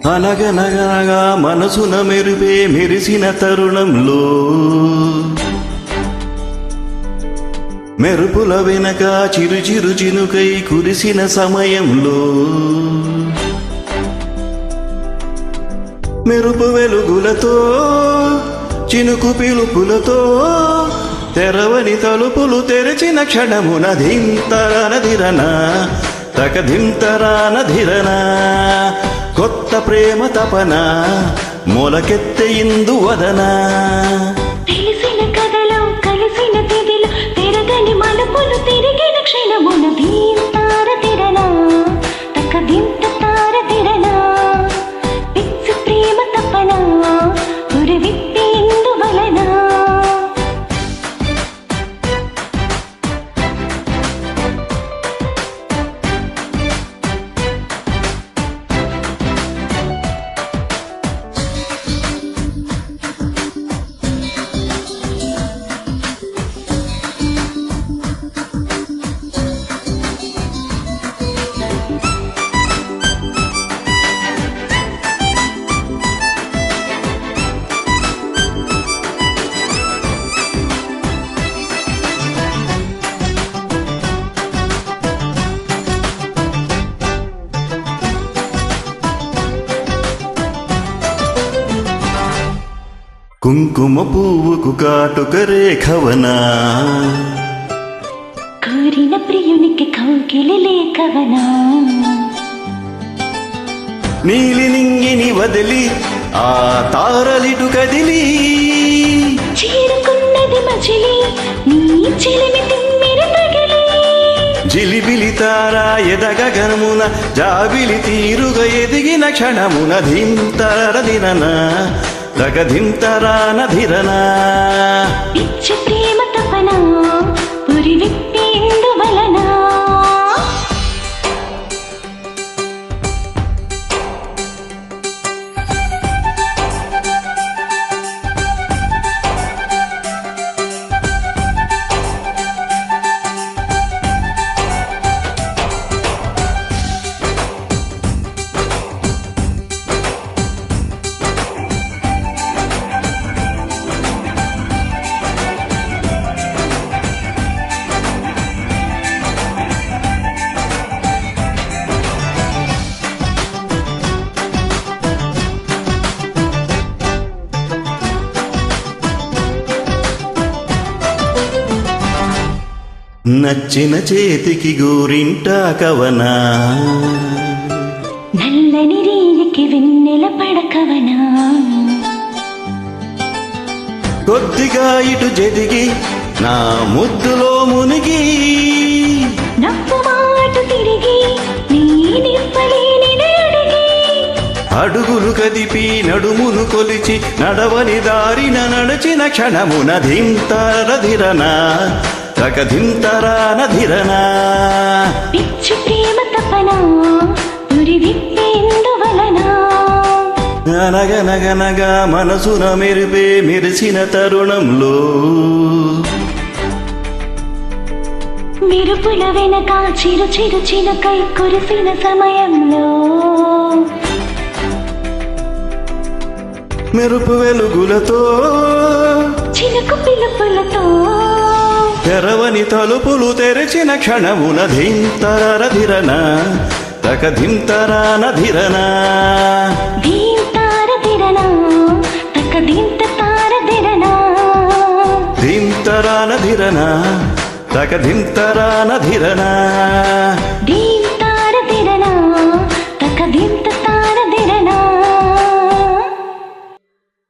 అనగనగనగా మనసున మెరుపే మెరిసిన తరుణంలో మెరుపుల వెనక చిరు చిరు చినుకై కురిసిన సమయంలో మెరుపు వెలుగులతో చినుకు పిలుపులతో తెరవని తలుపులు తెరిచిన క్షణమున ధింతరనధిరన తకధింతరానధిరన కొత్త ప్రేమ తపన మొలకెత్తె ఇందువదన తెలిసిన కథలో కలిసిన తిదిలో తిరగని మలుపులు తిరిగిన క్షణమున ధింతారధిరన తకధింతారధిరన పిచ్చి ప్రేమ తపన ఉరివిప్పి ఇందువలన కుంకుమ పువ్వుకు కాటుక రేఖవనా కోరిన ప్రియునికి కౌగిలి లేఖవనా నీలి నింగిని వదిలి ఆ తారలిటు కదిలి చేరుకున్నది మజిలి నీ చెలిమి తిమ్మిరి తగిలి జిలిబిలి తారా ఎదగగనమున జాబిలి తీరుగా ఎదిగిన క్షణమున ధింతరదిరన తగధింతరానధిరన పిచ్చి ప్రేమ తపన ఉరివిప్పి ఇందువలన నచ్చిన చేతికి గోరింట కవనా నల్లని రీలికి వెన్నెల పడకవనా కొద్దిగా ఇటు జదిగి నా ముద్దులో మునిగి నవ్వు మాటు తిరిగి నీ నిప్పలేని అడిగి అడుగులు కదిపి నడుమును కొలిచి నడవని దారిన నడచిన క్షణమున ధింతరధిరన తకధింతరానధిరన పిచ్చి ప్రేమ తపన ఉరివిప్పి ఇందువలన అనగనగనగా మనసున మెరిపే మెరిసిన తరుణంలో మెరుపుల వెనక చిరు చిరు చినుకై కురిసిన సమయంలో మెరుపు వెలుగులతో చినుకు పిలుపులతో తెరవని తలుపులు తెరిచిన క్షణమున ధింతరధిరన తకధింతరానధిరన ధింతారధిరన తకధింతారధిరన ధింతరానధిరన తకధింతరానధిరన